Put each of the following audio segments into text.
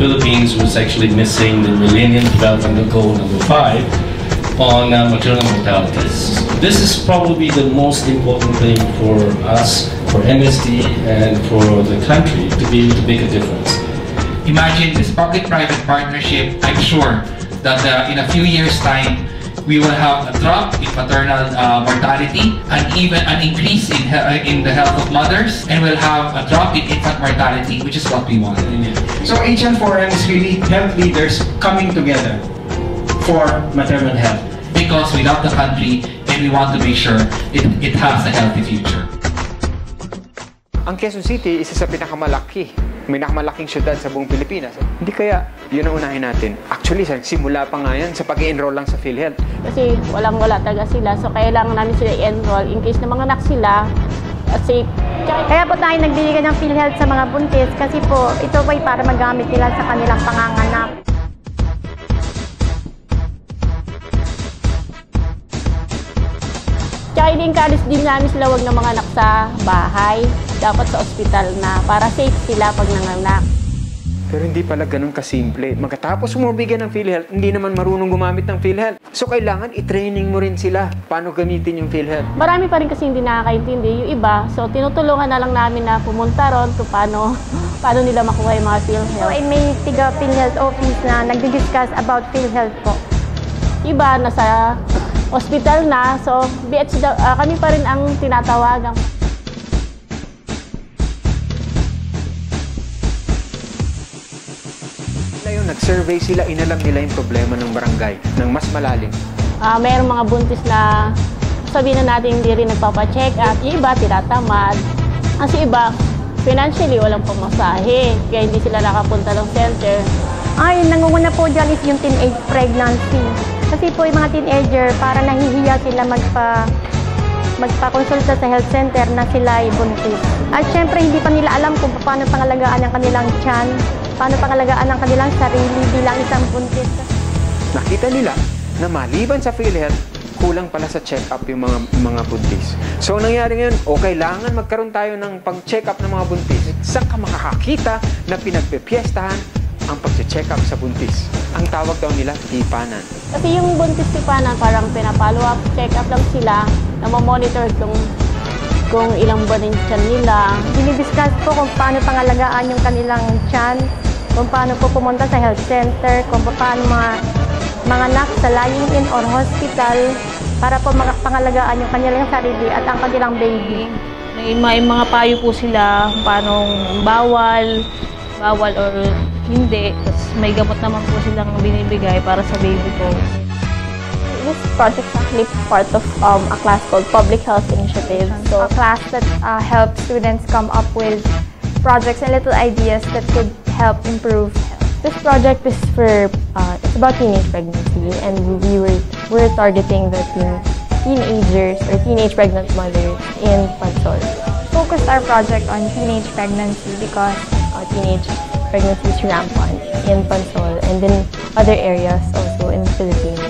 Philippines was actually missing the Millennium Development Goal number 5 on maternal mortalities. This is probably the most important thing for us, for MSD, and for the country to be able to make a difference. Imagine this public-private partnership. I'm sure that in a few years' time, we will have a drop in maternal mortality and even an increase in the health of mothers, and we'll have a drop in infant mortality, which is what we want. So HN Forum is really health leaders coming together for maternal health. Because we love the country and we want to make sure it has a healthy future. Ang Quezon City, isa sa pinakamalaking syudad sa buong Pilipinas. Hindi kaya yun ang unahin natin. Actually, simula pa nga yan sa pag-i-enroll lang sa PhilHealth. Kasi walang-wala talaga sila. So, kailangan namin sila i-enroll in case na mga anak sila. Safe. Kaya po tayo nagbibigay ng PhilHealth sa mga buntis kasi po ito po ay para magamit nila sa kanilang panganganak. Kaya in-encourage din namin sila wag na mga anak sa bahay. Dapat sa ospital na para safe sila pag nanganak. Pero hindi pala ganun kasimple. Magkatapos mo bigyan ng PhilHealth, hindi naman marunong gumamit ng PhilHealth. So kailangan i-training mo rin sila paano gamitin yung PhilHealth. Marami pa rin kasi hindi nakakaintindi yung iba. So tinutulungan na lang namin na pumunta ron kung paano nila makuha yung mga PhilHealth. So may tiga PhilHealth office na nagdi-discuss about PhilHealth po. Iba nasa hospital na. So kami pa rin ang tinatawagan. Nag-survey sila, inalam nila yung problema ng barangay ng mas malalim. Mayroong mga buntis na sabihin na natin hindi rin nagpapacheck up. Yung iba, tinatamad. Kasi iba, financially, walang pamasahe. Kaya hindi sila nakapunta ng center. Ay, nangunguna po dyan is yung teenage pregnancy. Kasi po yung mga teenager, para nahihiya sila magpa-consulta sa health center na sila ay buntis. At syempre, hindi pa nila alam kung paano pangalagaan ang kanilang tiyan, paano pangalagaan ang kanilang sarili bilang isang buntis. Nakita nila na maliban sa PhilHealth, kulang pala sa check-up yung mga buntis. So, nangyari ngayon, kailangan magkaroon tayo ng pang-check-up ng mga buntis. Saan ka makakakita na pinagpipiestahan ang pag-check up sa buntis? Ang tawag daw nila, tipanan. Kasi yung buntis tipanan, parang pinapollow up, check up lang sila, na mamonitor kung ilang buwan yung tiyan nila. Dinidiscuss po kung paano pangalagaan yung kanilang tiyan, kung paano po pumunta sa health center, kung paano mga anak sa lying-in or hospital para po pangalagaan yung kanilang sarili at ang kanilang baby. May mga payo po sila paano bawal or hindi. Tapos may gamot naman po silang binibigay para sa baby ko. This project is actually part of a class called Public Health Initiative. So, a class that helps students come up with projects and little ideas that could help improve health. This project is for it's about teenage pregnancy, and we're targeting the teenagers or teenage pregnant mothers in Pansol. Focused our project on teenage pregnancy because teenage pregnancy is rampant in Pansol and in other areas also in the Philippines.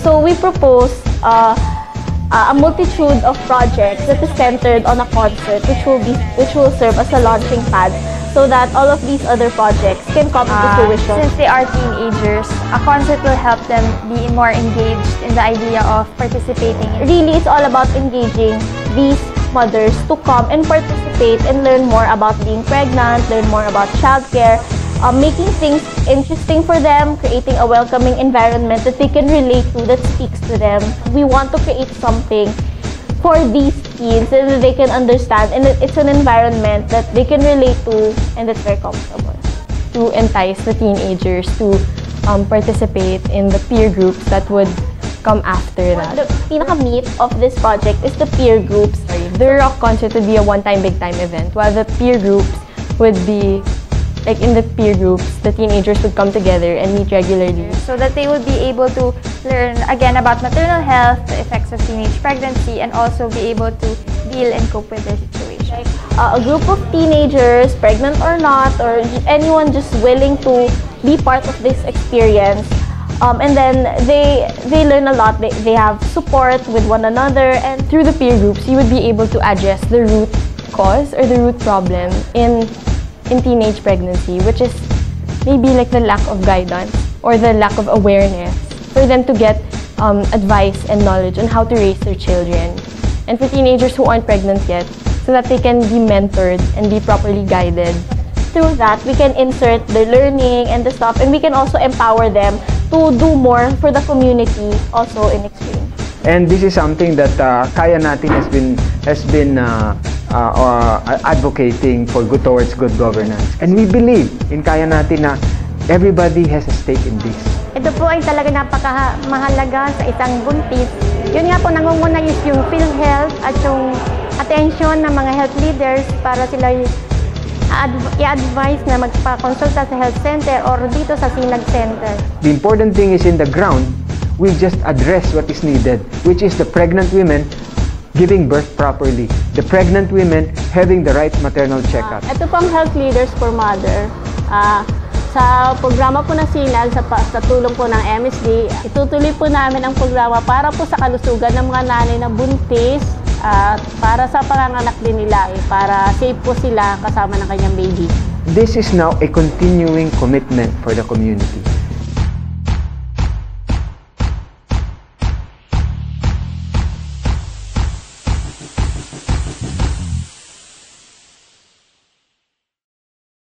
So we proposed a multitude of projects that is centered on a concept which will serve as a launching pad so that all of these other projects can come into fruition. Since they are teenagers, a concept will help them be more engaged in the idea of participating. Really, it's all about engaging these mothers to come and participate and learn more about being pregnant, learn more about childcare, making things interesting for them, creating a welcoming environment that they can relate to, that speaks to them. We want to create something for these teens so that they can understand, and it's an environment that they can relate to and that's very comfortable. To entice the teenagers to participate in the peer groups that would come after that. The pinaka-meat of this project is the peer groups. The rock concert would be a one-time, big-time event, while the peer groups would be, like in the peer groups, the teenagers would come together and meet regularly. So that they would be able to learn again about maternal health, the effects of teenage pregnancy, and also be able to deal and cope with their situation. A group of teenagers, pregnant or not, or anyone just willing to be part of this experience. And then they learn a lot. They have support with one another, and through the peer groups, you would be able to address the root cause or the root problem in teenage pregnancy, which is maybe like the lack of guidance or the lack of awareness for them to get advice and knowledge on how to raise their children. And for teenagers who aren't pregnant yet, so that they can be mentored and be properly guided. Through that, we can insert the learning and the stuff, and we can also empower them to do more for the community also in Extreme. And this is something that Kaya Natin has been advocating for towards good governance. And we believe in Kaya Natin na everybody has a stake in this. Ito po ay talaga napaka-mahalaga sa isang buntis. Yun nga po, nangunguna is yung PhilHealth at yung attention ng mga health leaders para sila i-advise na magpa-consulta sa health center or dito sa Sinag Center. The important thing is in the ground, we just address what is needed, which is the pregnant women giving birth properly, the pregnant women having the right maternal checkup. Ito pong Health Leaders for Mother. Sa programa po ng Sinag, sa tulong po ng MSD, itutuloy po namin ang programa para po sa kalusugan ng mga nanay na buntis at para sa panganganak din nila, para safe po sila kasama ng kanyang baby. This is now a continuing commitment for the community.